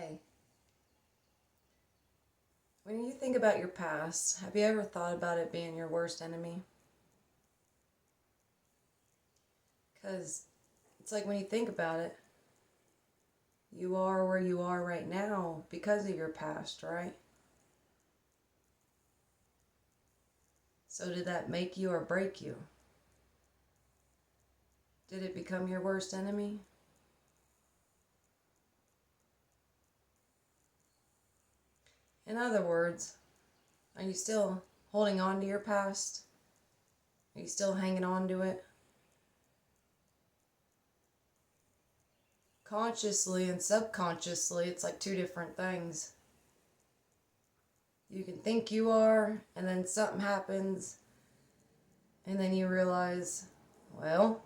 Hey, when you think about your past, have you ever thought about it being your worst enemy? Because it's like when you think about it, you are where you are right now because of your past, right? So did that make you or break you? Did it become your worst enemy? In other words, are you still holding on to your past? Are you still hanging on to it? Consciously and subconsciously, it's like two different things. You can think you are, and then something happens, and then you realize, well,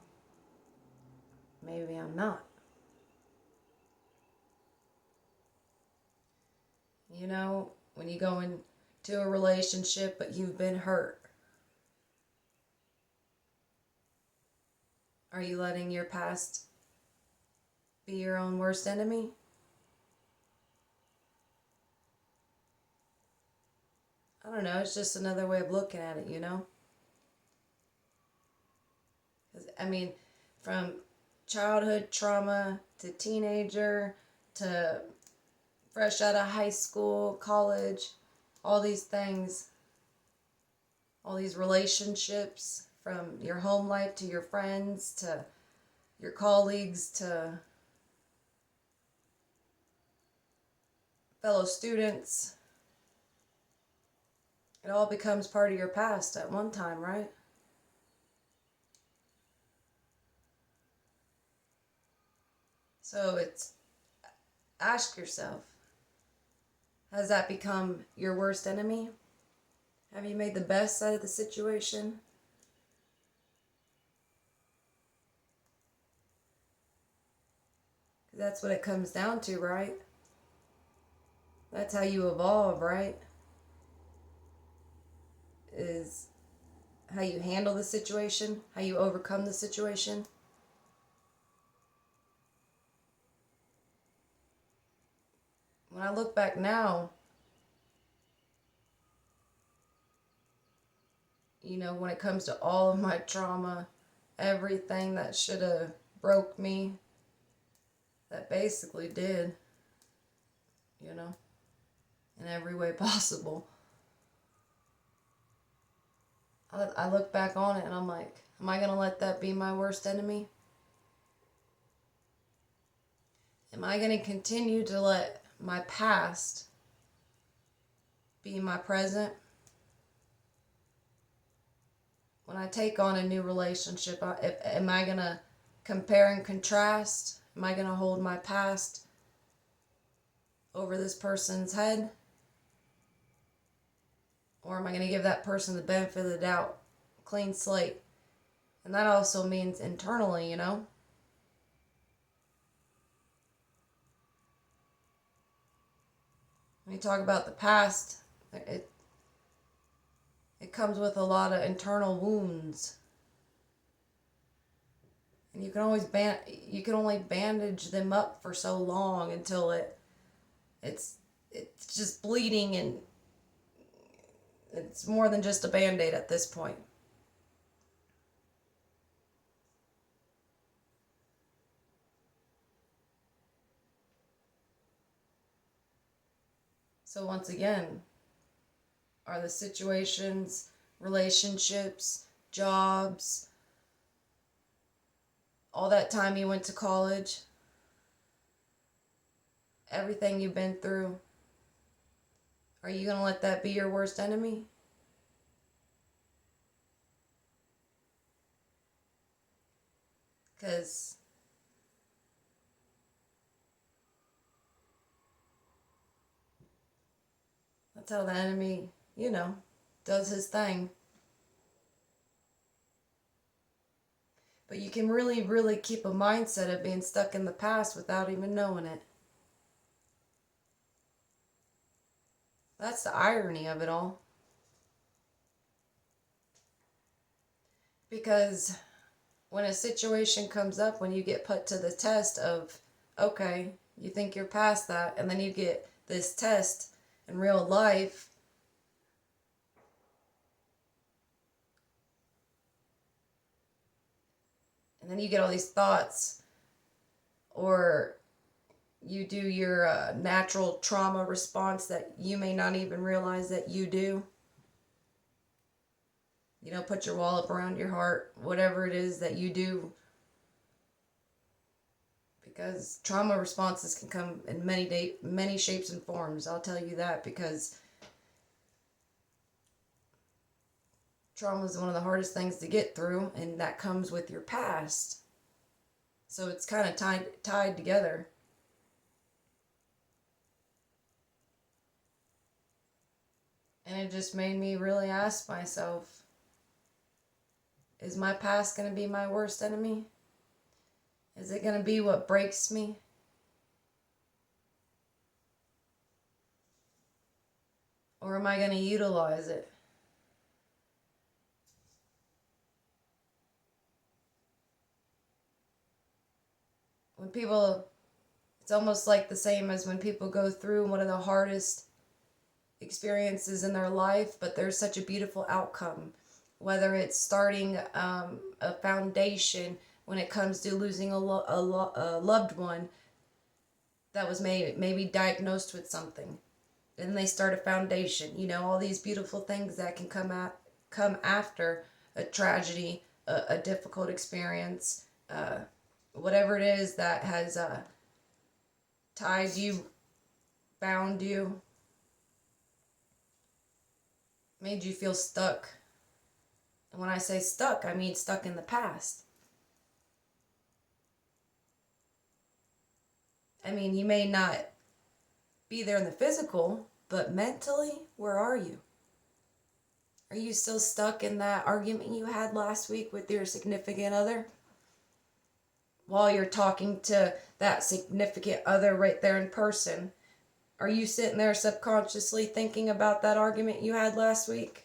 maybe I'm not. When you go into a relationship but you've been hurt, are you letting your past be your own worst enemy? I don't know, it's just another way of looking at it, you know? 'Cause, from childhood trauma to teenager to fresh out of high school, college, all these things, all these relationships, from your home life to your friends to your colleagues to fellow students, it all becomes part of your past at one time, right? So ask yourself, has that become your worst enemy? Have you made the best out of the situation? That's what it comes down to, right? That's how you evolve, right? Is how you handle the situation, how you overcome the situation. When I look back now, when it comes to all of my trauma, everything that should have broke me, that basically did, you know, in every way possible. I look back on it and I'm like, am I going to let that be my worst enemy? Am I going to continue to let my past be my present? When I take on a new relationship, am I going to compare and contrast? Am I going to hold my past over this person's head? Or am I going to give that person the benefit of the doubt? Clean slate. And that also means internally, When you talk about the past, it it comes with a lot of internal wounds. And you can only bandage them up for so long until it's it's just bleeding, and it's more than just a band-aid at this point. So once again, are the situations, relationships, jobs, all that time you went to college, everything you've been through, are you going to let that be your worst enemy? Because that's how the enemy, does his thing. But you can really, really keep a mindset of being stuck in the past without even knowing it. That's the irony of it all. Because when a situation comes up, when you get put to the test of, okay, You think you're past that, and then you get this test in real life. And then you get all these thoughts, or you do your natural trauma response that you may not even realize that you do. You know, put your wall up around your heart, whatever it is that you do. Because trauma responses can come in many shapes and forms. I'll tell you that, because trauma is one of the hardest things to get through, and that comes with your past. So it's kind of tied together. And it just made me really ask myself, is my past going to be my worst enemy? Is it going to be what breaks me? Or am I going to utilize it? When people, it's almost like the same as when people go through one of the hardest experiences in their life, but there's such a beautiful outcome. Whether it's starting a foundation, when it comes to losing a loved one that was maybe diagnosed with something, and they start a foundation. You know, all these beautiful things that can come after a tragedy, a difficult experience, whatever it is that has tied you, bound you, made you feel stuck. And when I say stuck, I mean stuck in the past. I mean, you may not be there in the physical, but mentally, where are you? Are you still stuck in that argument you had last week with your significant other? While you're talking to that significant other right there in person, are you sitting there subconsciously thinking about that argument you had last week?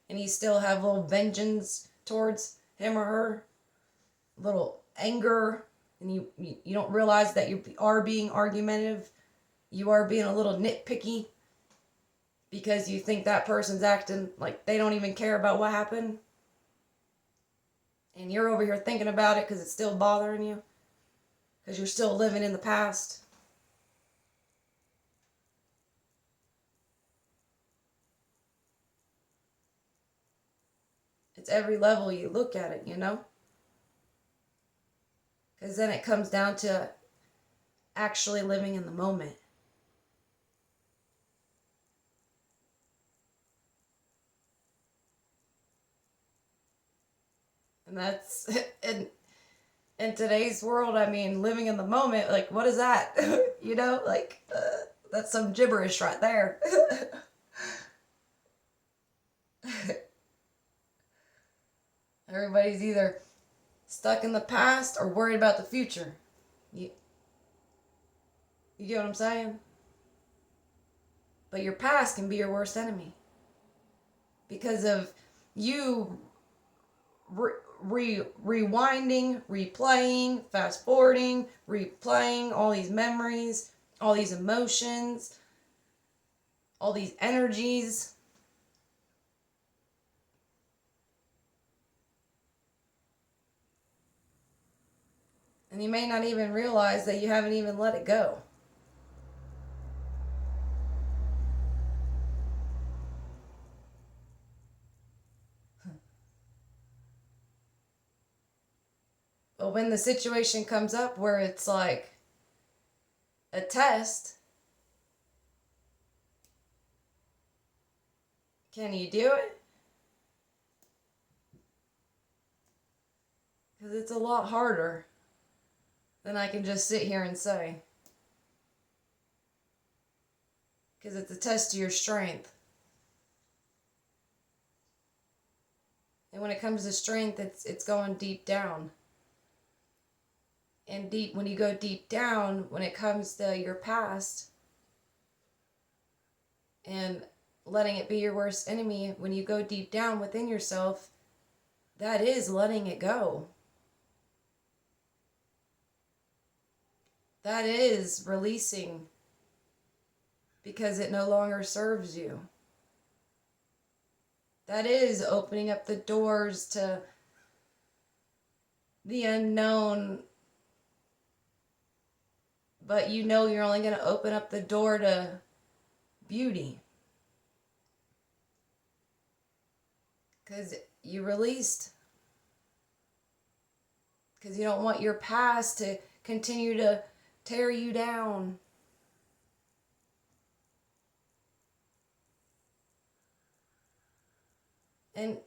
And you still have a little vengeance towards him or her? A little anger? And you don't realize that you are being argumentative? You are being a little nitpicky because you think that person's acting like they don't even care about what happened? And you're over here thinking about it because it's still bothering you? Because you're still living in the past? It's every level you look at it, you know? Because then it comes down to actually living in the moment. And that's, in today's world, I mean, living in the moment, like, what is that? You know, like, that's some gibberish right there. Everybody's either stuck in the past or worried about the future. You, you get what I'm saying? But your past can be your worst enemy because of you rewinding, replaying, fast forwarding, replaying all these memories, all these emotions, all these energies. And you may not even realize that you haven't even let it go. But when the situation comes up where it's like a test, can you do it? Because it's a lot harder than I can just sit here and say. Because it's a test to your strength. And when it comes to strength, it's going deep down. And when you go deep down, when it comes to your past and letting it be your worst enemy, when you go deep down within yourself, that is letting it go. that is releasing because it no longer serves you. That is opening up the doors to the unknown, but you know you're only going to open up the door to beauty. Because you released. Because you don't want your past to continue to tear you down. And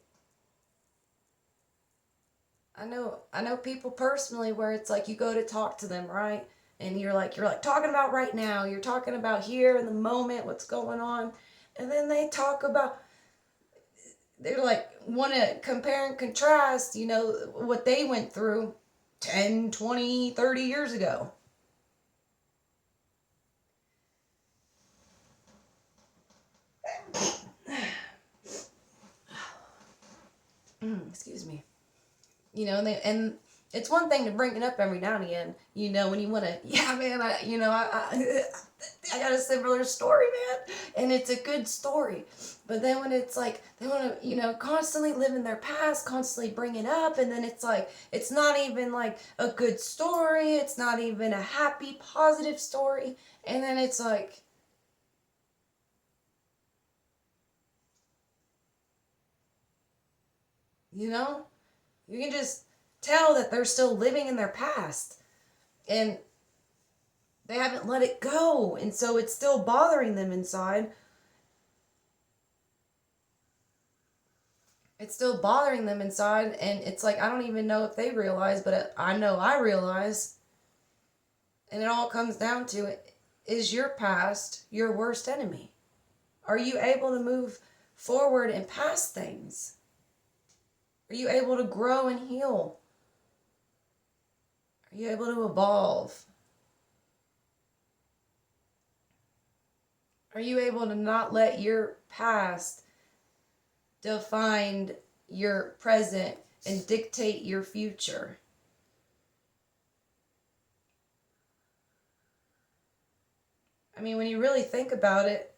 I know people personally where it's like you go to talk to them, right? And you're like talking about right now, you're talking about here in the moment, what's going on. And then they talk about, they're like, want to compare and contrast, what they went through 10, 20, 30 years ago. Excuse me. And it's one thing to bring it up every now and again, when you want to, yeah, man, I got a similar story, man, and it's a good story. But then when it's like they want to, constantly live in their past, constantly bring it up, and then it's like it's not even like a good story, it's not even a happy, positive story, and then it's like, you can just tell that they're still living in their past, and they haven't let it go, and so it's still bothering them inside. It's still bothering them inside, and it's like I don't even know if they realize, but I know I realize. And it all comes down to it: is your past your worst enemy? Are you able to move forward and past things? Are you able to grow and heal? Are you able to evolve? Are you able to not let your past define your present and dictate your future? I mean, when you really think about it,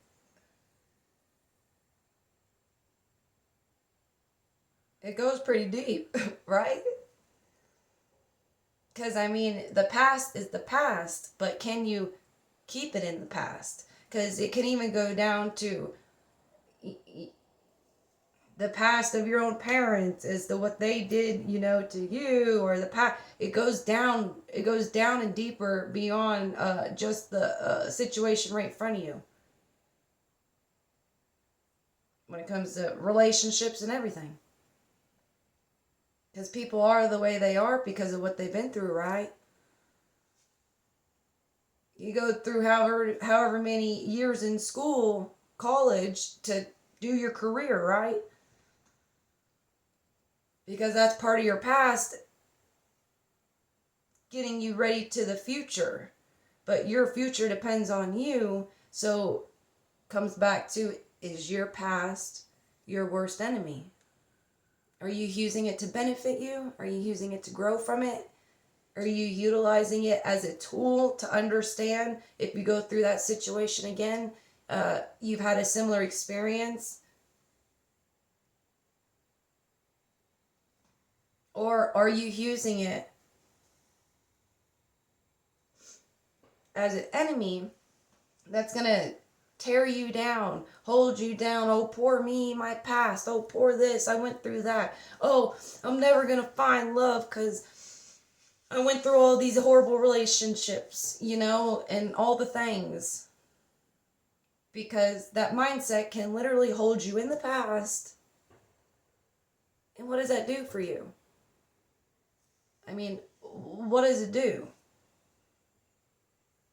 it goes pretty deep, right? Because, I mean, the past is the past, but can you keep it in the past? Because it can even go down to the past of your own parents as to what they did, to you, or the past. It goes down and deeper beyond just the situation right in front of you. When it comes to relationships and everything. Because people are the way they are because of what they've been through, right? You go through however many years in school, college, to do your career, right? Because that's part of your past getting you ready to the future. But your future depends on you. So comes back to, is your past your worst enemy? Are you using it to benefit you? Are you using it to grow from it? Are you utilizing it as a tool to understand if you go through that situation again, you've had a similar experience? Or are you using it as an enemy that's going to tear you down, hold you down? Oh, poor me, my past. Oh, poor this, I went through that. Oh, I'm never going to find love because I went through all these horrible relationships, and all the things. Because that mindset can literally hold you in the past. And what does that do for you? I mean, what does it do?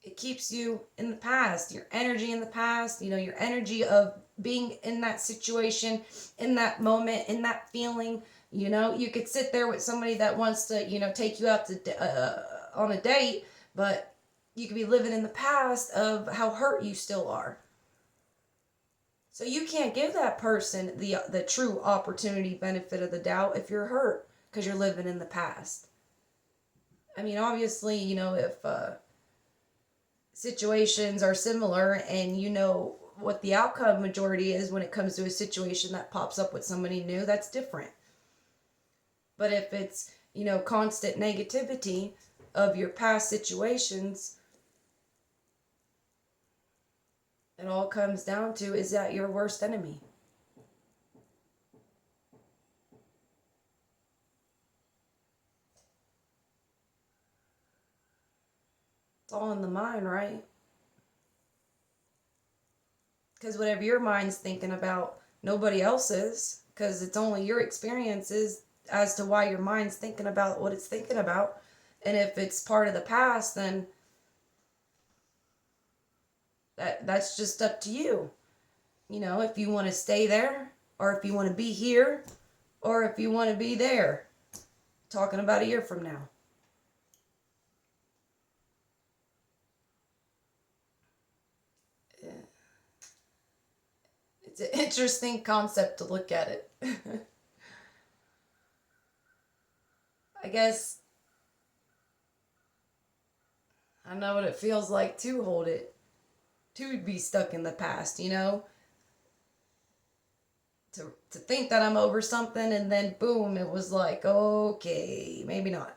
It keeps you in the past, your energy in the past, your energy of being in that situation, in that moment, in that feeling. You could sit there with somebody that wants to, take you out to on a date, but you could be living in the past of how hurt you still are. So you can't give that person the true opportunity benefit of the doubt if you're hurt because you're living in the past. I mean, obviously, if situations are similar and you know what the outcome majority is when it comes to a situation that pops up with somebody new, that's different. But if it's, constant negativity of your past situations, it all comes down to, is that your worst enemy? It's all in the mind, right? Because whatever your mind's thinking about, nobody else is. Because it's only your experiences as to why your mind's thinking about what it's thinking about. And if it's part of the past, then that's just up to you. If you want to stay there, or if you want to be here, or if you want to be there, talking about a year from now. It's an interesting concept to look at it. I guess I know what it feels like to hold it, to be stuck in the past, to think that I'm over something and then boom, it was like, okay, maybe not.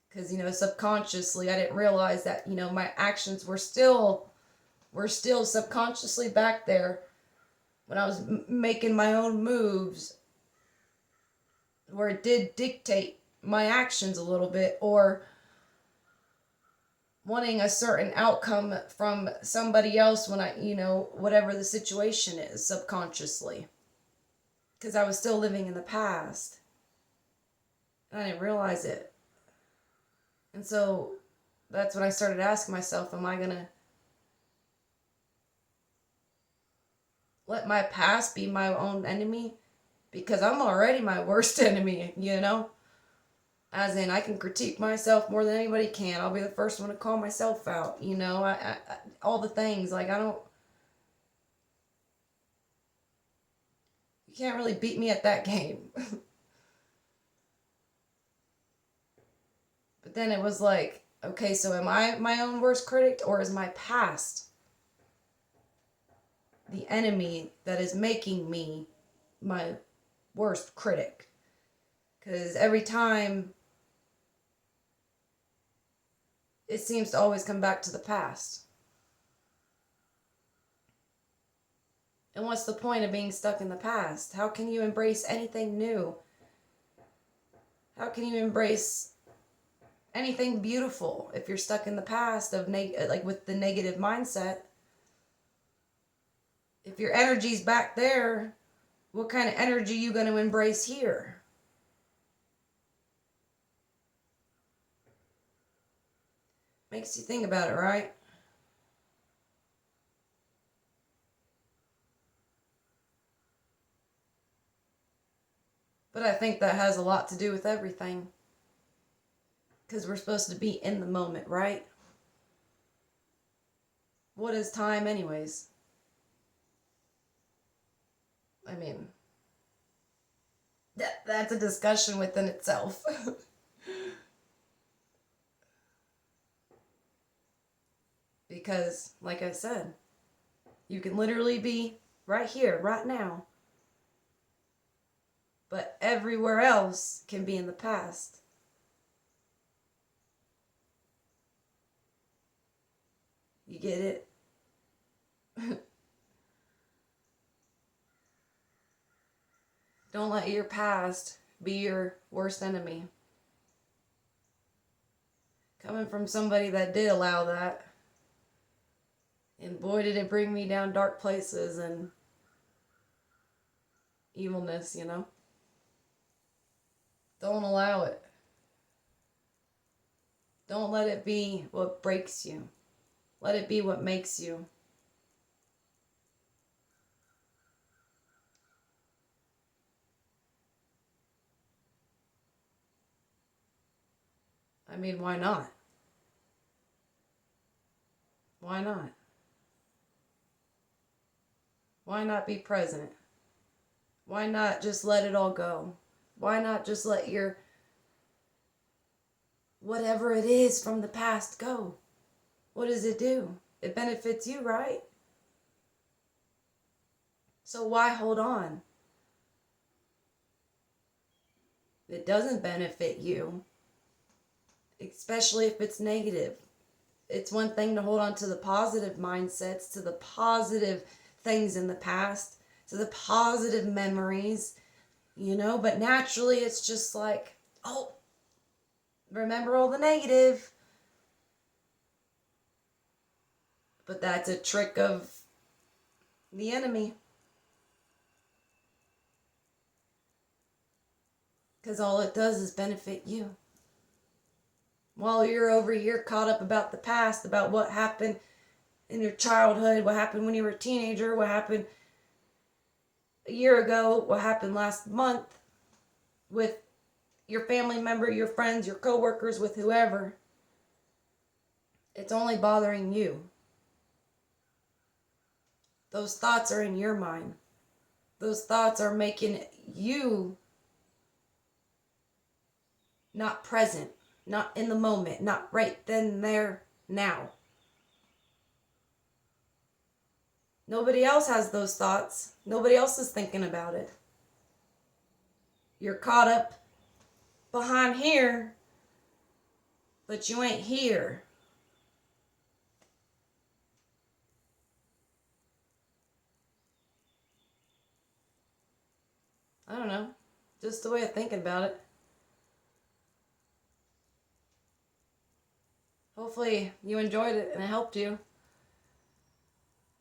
Because, subconsciously, I didn't realize that, my actions were still subconsciously back there when I was making my own moves, where it did dictate my actions a little bit, or wanting a certain outcome from somebody else when whatever the situation is, subconsciously. Because I was still living in the past. And I didn't realize it. And so that's when I started asking myself, am I going to let my past be my own enemy? Because I'm already my worst enemy, As in, I can critique myself more than anybody can. I'll be the first one to call myself out, all the things. Like, you can't really beat me at that game. But then it was like, okay, so am I my own worst critic, or is my past the enemy that is making me my worst critic? Because every time it seems to always come back to the past. And what's the point of being stuck in the past? How can you embrace anything new? How can you embrace anything beautiful if you're stuck in the past of like with the negative mindset? If your energy's back there, what kind of energy are you going to embrace here? Makes you think about it, right? But I think that has a lot to do with everything. Because we're supposed to be in the moment, right? What is time, anyways? I mean, that's a discussion within itself. Because, like I said, you can literally be right here, right now. But everywhere else can be in the past. You get it? Don't let your past be your worst enemy. Coming from somebody that did allow that. And boy, did it bring me down dark places and evilness, Don't allow it. Don't let it be what breaks you. Let it be what makes you. I mean, why not? Why not? Why not be present? Why not just let it all go? Why not just let your whatever it is from the past go? what does it do? It benefits you, right? So why hold on? It doesn't benefit you, especially if it's negative. It's one thing to hold on to the positive mindsets, to the positive things in the past, to the positive memories, but naturally it's just like, oh, remember all the negative. But that's a trick of the enemy. Because all it does is benefit you. While you're over here caught up about the past, about what happened in your childhood, what happened when you were a teenager, what happened a year ago, what happened last month with your family member, your friends, your coworkers, with whoever. It's only bothering you. Those thoughts are in your mind. Those thoughts are making you not present, not in the moment, not right then, there, now. Nobody else has those thoughts. Nobody else is thinking about it. You're caught up behind here, but you ain't here. I don't know. Just the way of thinking about it. Hopefully you enjoyed it and it helped you.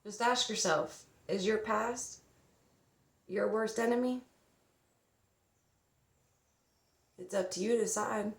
Just ask yourself, is your past your worst enemy? It's up to you to decide.